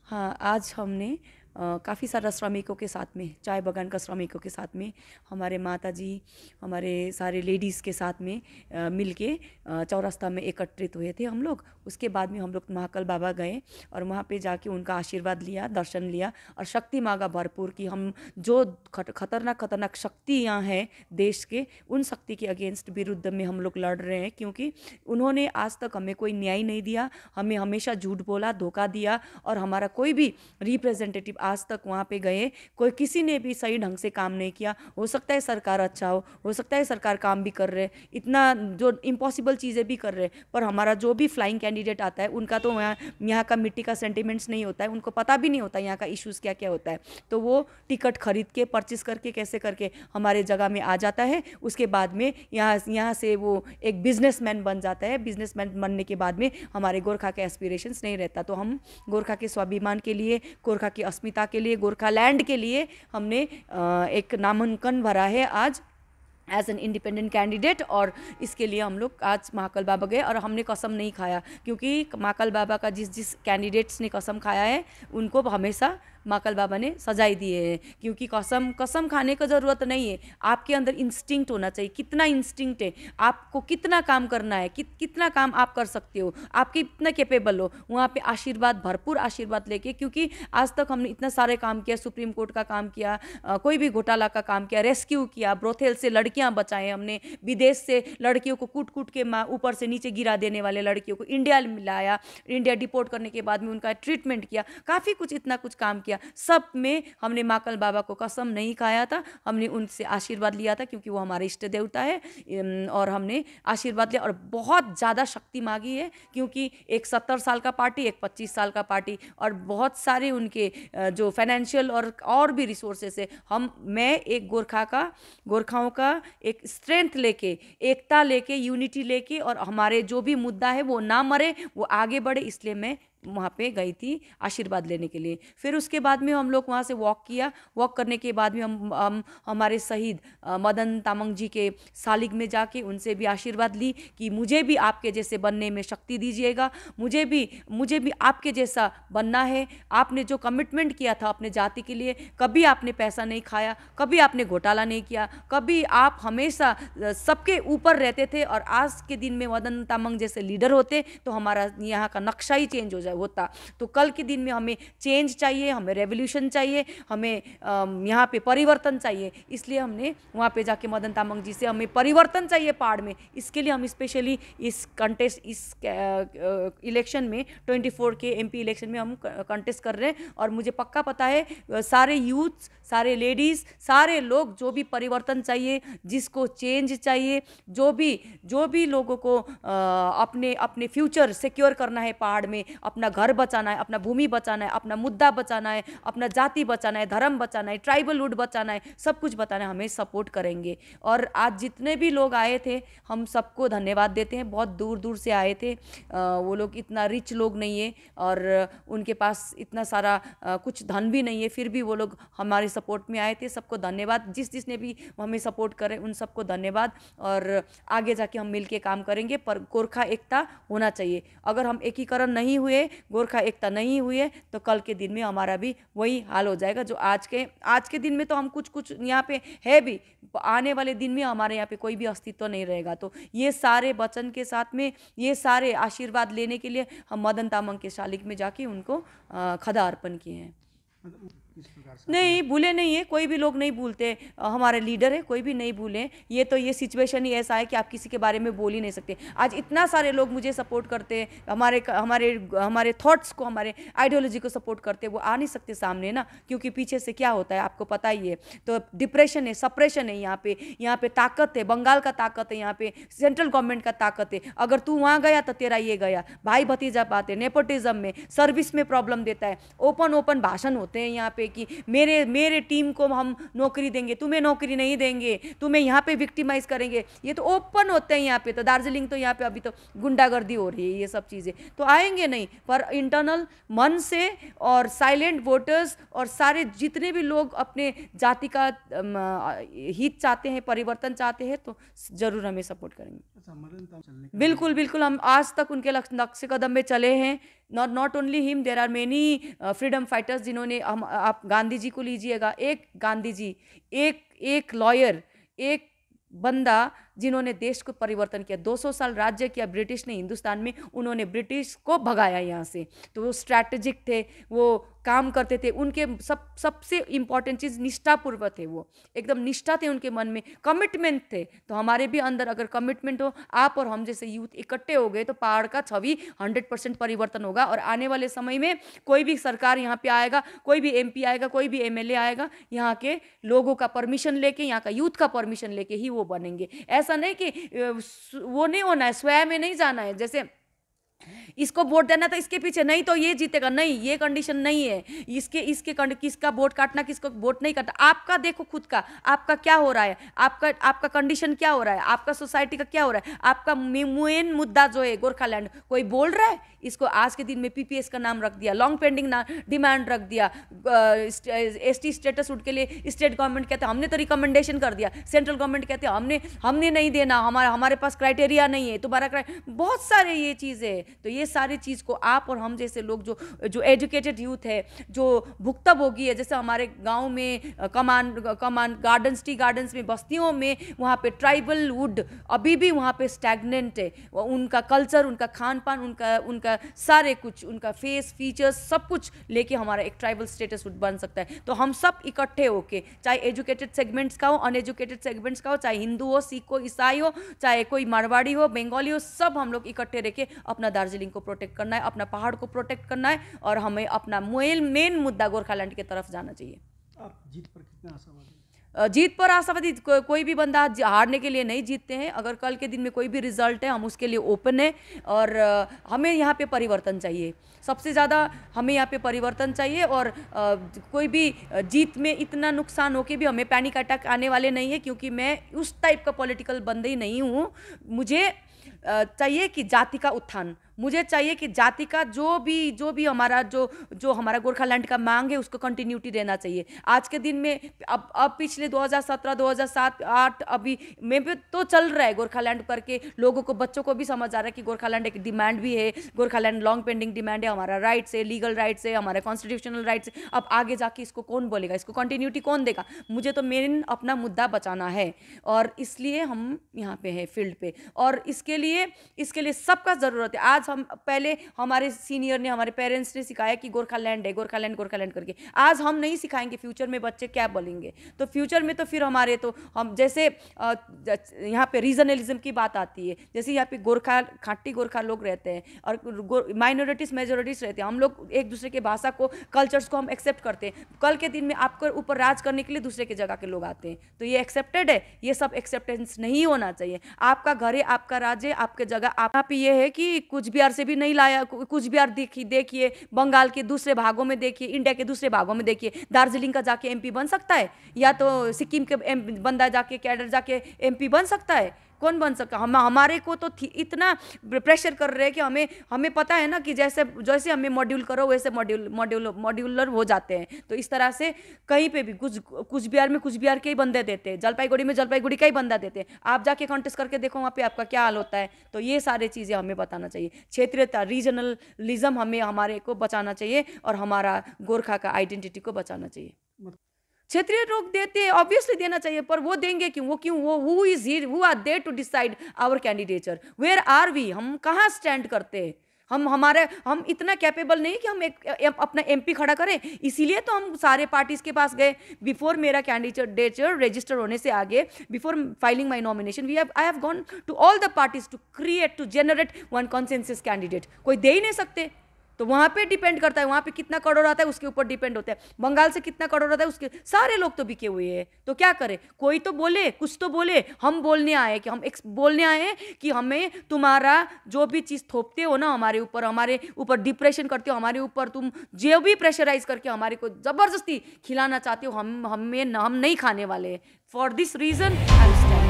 हाँ, आज हमने काफ़ी सारा श्रमिकों के साथ में, चाय बागान का श्रमिकों के साथ में, हमारे माताजी, हमारे सारे लेडीज़ के साथ में मिलके चौरास्ता में एकत्रित हुए थे हम लोग। उसके बाद में हम लोग महाकाल बाबा गए और वहाँ पे जाके उनका आशीर्वाद लिया, दर्शन लिया और शक्ति मांगा भरपूर कि हम जो खतरनाक खतरनाक शक्तियाँ हैं देश के, उन शक्ति के अगेंस्ट विरुद्ध में हम लोग लड़ रहे हैं, क्योंकि उन्होंने आज तक हमें कोई न्याय नहीं दिया, हमें हमेशा झूठ बोला, धोखा दिया और हमारा कोई भी रिप्रेजेंटेटिव आज तक वहाँ पे गए, कोई किसी ने भी सही ढंग से काम नहीं किया। हो सकता है सरकार अच्छा हो सकता है सरकार काम भी कर रहे, इतना जो इम्पॉसिबल चीज़ें भी कर रहे, पर हमारा जो भी फ्लाइंग कैंडिडेट आता है उनका तो यहाँ का मिट्टी का सेंटिमेंट्स नहीं होता है, उनको पता भी नहीं होता यहाँ का इश्यूज़ क्या क्या होता है। तो वो टिकट खरीद के परचेस करके कैसे करके हमारे जगह में आ जाता है। उसके बाद में यहाँ से वो एक बिजनेसमैन बन जाता है। बिजनेसमैन बनने के बाद में हमारे गोरखा के एस्पिरेशंस नहीं रहता। तो हम गोरखा के स्वाभिमान के लिए, गोरखा की अस्मिता के लिए, गोरखा लैंड के लिए हमने एक नामांकन भरा है आज एज एन इंडिपेंडेंट कैंडिडेट। और इसके लिए हम लोग आज महाकाल बाबा गए और हमने कसम नहीं खाया, क्योंकि महाकाल बाबा का जिस कैंडिडेट्स ने कसम खाया है उनको हमेशा महाकाल बाबा ने सजाई दिए हैं। क्योंकि कसम खाने का ज़रूरत नहीं है, आपके अंदर इंस्टिंक्ट होना चाहिए। कितना इंस्टिंक्ट है, आपको कितना काम करना है, कितना काम आप कर सकते हो, आप कितना कैपेबल हो, वहाँ पे आशीर्वाद, भरपूर आशीर्वाद लेके। क्योंकि आज तक हमने इतना सारे काम किया, सुप्रीम कोर्ट का काम किया, कोई भी घोटाला का काम किया, रेस्क्यू किया, ब्रोथेल से लड़कियां बचाएं हमने, विदेश से लड़कियों को कूट कूट के ऊपर से नीचे गिरा देने वाले लड़कियों को इंडिया लाया, इंडिया डिपोर्ट करने के बाद में उनका ट्रीटमेंट किया, काफ़ी कुछ, इतना कुछ काम किया। सब में हमने महाकाल बाबा को कसम नहीं खाया था, हमने उनसे आशीर्वाद लिया था, क्योंकि वो हमारे इष्ट देवता है। और हमने आशीर्वाद लिया और बहुत ज़्यादा शक्ति मांगी है, क्योंकि एक 70 साल का पार्टी, एक 25 साल का पार्टी और बहुत सारे उनके जो फाइनेंशियल और भी रिसोर्सेस है। मैं एक गोरखाओं का एक स्ट्रेंथ लेके, एकता लेके, यूनिटी लेके, और हमारे जो भी मुद्दा है वो ना मरे, वो आगे बढ़े, इसलिए मैं वहाँ पे गई थी आशीर्वाद लेने के लिए। फिर उसके बाद में हम लोग वहाँ से वॉक किया। वॉक करने के बाद में हम हमारे शहीद मदन तामंग जी के सालिग में जाके उनसे भी आशीर्वाद ली कि मुझे भी आपके जैसे बनने में शक्ति दीजिएगा, मुझे भी आपके जैसा बनना है। आपने जो कमिटमेंट किया था अपने जाति के लिए, कभी आपने पैसा नहीं खाया, कभी आपने घोटाला नहीं किया, कभी आप हमेशा सबके ऊपर रहते थे। और आज के दिन में मदन तामंग जैसे लीडर होते तो हमारा यहाँ का नक्शा ही चेंज हो जाए होता। तो कल के दिन में हमें चेंज चाहिए, हमें रेवोल्यूशन चाहिए, हमें यहाँ पे परिवर्तन चाहिए। इसलिए हमने वहाँ पे जाके मदन तामंग जी से, हमें परिवर्तन चाहिए पहाड़ में, इसके लिए हम स्पेशली इस इलेक्शन में 24 के MP इलेक्शन में हम कंटेस्ट कर रहे हैं। और मुझे पक्का पता है सारे यूथ, सारे लेडीज़, सारे लोग, जो भी परिवर्तन चाहिए, जिसको चेंज चाहिए, जो भी लोगों को अपने फ्यूचर सिक्योर करना है, पहाड़ में अपना घर बचाना है, अपना भूमि बचाना है, अपना मुद्दा बचाना है, अपना जाति बचाना है, धर्म बचाना है, ट्राइबलहुड बचाना है, सब कुछ बताना है, हमें सपोर्ट करेंगे। और आज जितने भी लोग आए थे हम सबको धन्यवाद देते हैं। बहुत दूर दूर से आए थे, वो लोग इतना रिच लोग नहीं है और उनके पास इतना सारा कुछ धन भी नहीं है, फिर भी वो लोग हमारे सपोर्ट में आए थे। सबको धन्यवाद, जिसने भी हमें सपोर्ट करे उन सबको धन्यवाद। और आगे जाके हम मिलके काम करेंगे, पर गोरखा एकता होना चाहिए। अगर हम एकीकरण नहीं हुए, गोरखा एकता नहीं हुए, तो कल के दिन में हमारा भी वही हाल हो जाएगा जो आज के दिन में तो हम कुछ यहाँ पे है भी, आने वाले दिन में हमारे यहाँ पे कोई भी अस्तित्व नहीं रहेगा। तो ये सारे वचन के साथ में, ये सारे आशीर्वाद लेने के लिए हम मदन तामंग के शालिग में जाके उनको खदा अर्पण किए हैं। नहीं भूले नहीं है, कोई भी लोग नहीं भूलते, हमारे लीडर है, कोई भी नहीं भूले। ये सिचुएशन ही ऐसा है कि आप किसी के बारे में बोल ही नहीं सकते। आज इतना सारे लोग मुझे सपोर्ट करते हैं, हमारे थॉट्स को, हमारे आइडियोलॉजी को सपोर्ट करते हैं, वो आ नहीं सकते सामने ना, क्योंकि पीछे से क्या होता है आपको पता ही है। तो डिप्रेशन है, सप्रेशन है, यहाँ पे ताकत है, बंगाल का ताकत है, यहाँ पे सेंट्रल गवर्नमेंट का ताकत है। अगर तू वहाँ गया तो तेरा ये गया, भाई भतीजा बात है, नेपोटिज्म में, सर्विस में प्रॉब्लम देता है, ओपन भाषण होते हैं यहाँ पे कि मेरे टीम को हम नौकरी देंगे, तुम्हें नौकरी नहीं देंगे, तुम्हें यहाँ पे विक्टिमाइज करेंगे। ये तो ओपन होते हैं यहाँ पे। तो दार्जिलिंग तो यहाँ पे अभी तो गुंडागर्दी हो रही है, ये सब चीज़ें तो आएंगे नहीं, पर इंटरनल मन से और साइलेंट वोटर्स और सारे जितने भी लोग अपने जाति का हित चाहते हैं, परिवर्तन चाहते हैं, तो जरूर हमें सपोर्ट करेंगे। बिल्कुल बिल्कुल, हम आज तक उनके नक्शे कदम में चले हैं। Not only him, there are many freedom fighters जिन्होंने आप गांधी जी को लीजिएगा, एक गांधी जी, एक लॉयर, एक बंदा जिन्होंने देश को परिवर्तन किया, 200 साल राज्य किया ब्रिटिश ने हिंदुस्तान में, उन्होंने ब्रिटिश को भगाया यहाँ से। तो वो स्ट्रैटेजिक थे, वो काम करते थे, उनके सबसे इम्पॉर्टेंट चीज़ निष्ठापूर्वक थे, वो एकदम निष्ठा थे उनके मन में, कमिटमेंट थे। तो हमारे भी अंदर अगर कमिटमेंट हो, आप और हम जैसे यूथ इकट्ठे हो गए तो पहाड़ का छवि 100% परिवर्तन होगा। और आने वाले समय में कोई भी सरकार यहाँ पे आएगा, कोई भी MP आएगा, कोई भी MLA आएगा, यहाँ के लोगों का परमिशन लेके, यहाँ का यूथ का परमिशन लेके ही वो बनेंगे। ऐसा नहीं कि वो नहीं होना है, स्वयं में नहीं जाना है, जैसे इसको वोट देना तो इसके पीछे, नहीं तो ये जीतेगा, नहीं, ये कंडीशन नहीं है, किसका वोट काटना, किसको वोट नहीं काटना। आपका देखो खुद का, आपका क्या हो रहा है, आपका कंडीशन क्या हो रहा है, आपका सोसाइटी का क्या हो रहा है, आपका मेन मुद्दा जो है गोरखालैंड, कोई बोल रहा है इसको आज के दिन में PPS का नाम रख दिया, लॉन्ग पेंडिंग डिमांड रख दिया, ST स्टेटस उठ के लिए स्टेट गवर्नमेंट कहते हैं हमने तो रिकमेंडेशन कर दिया, सेंट्रल गवर्नमेंट कहते हैं हमने नहीं देना, हमारे पास क्राइटेरिया नहीं है, तुम्हारा बहुत सारे ये चीज़ें। तो ये सारी चीज़ को आप और हम जैसे लोग जो एजुकेटेड यूथ है, जो भुक्तभोगी है, जैसे हमारे गांव में कमान गार्डन्स, टी गार्डन्स में, बस्तियों में, वहाँ पे ट्राइबल वुड अभी भी वहाँ पे स्टैग्नेंट है, उनका कल्चर, उनका खान पान, उनका सारे कुछ, उनका फेस फीचर्स सब कुछ लेके हमारा एक ट्राइबल स्टेटस वुड बन सकता है। तो हम सब इकट्ठे होके, चाहे एजुकेटेड सेगमेंट्स का हो, अनएजुकेटेड सेगमेंट्स का हो, चाहे हिंदू हो, सिख हो, ईसाई हो, चाहे कोई मारवाड़ी हो, बंगाली हो, सब हम लोग इकट्ठे रह के अपना दार्जिलिंग को प्रोटेक्ट करना है, अपना पहाड़ को प्रोटेक्ट करना है, और हमें अपना मेन मुद्दा गोरखालैंड की तरफ जाना चाहिए। आप जीत पर कितना आशावादी? जीत पर आशावादी कोई भी बंदा हारने के लिए नहीं जीतते हैं। अगर कल के दिन में कोई भी रिजल्ट है, हम उसके लिए ओपन है, और हमें यहाँ पे परिवर्तन चाहिए, सबसे ज़्यादा हमें यहाँ पे परिवर्तन चाहिए। और कोई भी जीत में इतना नुकसान हो के भी हमें पैनिक अटैक आने वाले नहीं है, क्योंकि मैं उस टाइप का पॉलिटिकल बंदे ही नहीं हूँ। मुझे चाहिए कि जाति का उत्थान, मुझे चाहिए कि जाति का जो भी हमारा जो हमारा गोरखालैंड का मांग है उसको कंटिन्यूटी रहना चाहिए। आज के दिन में अब पिछले 2017, 2007, 2008 अभी में भी तो चल रहा है गोरखालैंड करके, लोगों को, बच्चों को भी समझ आ रहा है कि गोरखालैंड एक डिमांड भी है, गोरखालैंड लॉन्ग पेंडिंग डिमांड है, हमारा राइट्स है, लीगल राइट्स है, हमारे कॉन्स्टिट्यूशनल राइट्स है। अब आगे जाके इसको कौन बोलेगा, इसको कंटिन्यूटी कौन देगा? मुझे तो मेन अपना मुद्दा बचाना है, और इसलिए हम यहाँ पे हैं फील्ड पे, और इसके लिए सबका ज़रूरत है। आज हम, पहले हमारे सीनियर ने, हमारे पेरेंट्स ने सिखाया कि गोरखालैंड है, गोरखालैंड करके। आज हम नहीं सिखाएंगे, फ्यूचर में बच्चे क्या बोलेंगे? तो फ्यूचर में तो फिर हमारे, तो हम जैसे यहाँ पे रीजनलिज्म की बात आती है, जैसे यहाँ पे खाटी गोरखा लोग रहते हैं और माइनॉरिटीज मेजोरिटीज रहते हैं, हम लोग एक दूसरे के भाषा को, कल्चर्स को हम एक्सेप्ट करते हैं। कल के दिन में आपके ऊपर राज करने के लिए दूसरे के जगह के लोग आते हैं, तो ये एक्सेप्टेड है? ये सब एक्सेप्टेंस नहीं होना चाहिए। आपका घर है, आपका राज्य, आपके जगह। आप पे ये है कि कुछ बिहार से भी नहीं लाया, कुछ बिहार देखिए, बंगाल के दूसरे भागों में देखिए, इंडिया के दूसरे भागों में देखिए, दार्जिलिंग का जाके MP बन सकता है, या तो सिक्किम के बंदा जाके, कैडर जाके MP बन सकता है? कौन बन सकता? हमारे को तो इतना प्रेशर कर रहे हैं कि हमें पता है ना कि जैसे हमें मॉड्यूल करो वैसे मॉड्यूलर हो जाते हैं। तो इस तरह से कहीं पे भी कुछ बिहार में कुछ बिहार के ही बंदे देते हैं, जलपाईगुड़ी में जलपाईगुड़ी का ही बंदा देते हैं। आप जाके कॉन्टेस्ट करके देखो वहाँ पे आपका क्या हाल होता है। तो ये सारी चीज़ें हमें बताना चाहिए, क्षेत्रीयता, रीजनलिज्म हमें, हमारे को बचाना चाहिए, और हमारा गोरखा का आइडेंटिटी को बचाना चाहिए। क्षेत्रीय लोग देते हैं, ऑब्वियसली देना चाहिए, पर वो देंगे क्यों? वो who are there to decide our candidature? Where are we? हम कहाँ स्टैंड करते हैं? हम इतना कैपेबल नहीं कि हम अपना MP खड़ा करें। इसीलिए तो हम सारे पार्टीज के पास गए। बिफोर मेरा कैंडिडेचर रजिस्टर होने से आगे, before filing my nomination, I have gone to all the parties to generate one consensus candidate. कोई दे ही नहीं सकते, तो वहाँ पे डिपेंड करता है, वहाँ पे कितना करोड़ आता है उसके ऊपर डिपेंड होता है। बंगाल से कितना करोड़ आता है उसके, सारे लोग तो बिके हुए हैं। तो क्या करें? कोई तो बोले, कुछ तो बोले। हम बोलने आए कि हमें तुम्हारा जो भी चीज़ थोपते हो ना हमारे ऊपर डिप्रेशन करते हो, हमारे ऊपर तुम जो भी प्रेशराइज करके हमारे को ज़बरदस्ती खिलाना चाहते हो, हम नहीं खाने वाले। For this reason I stand.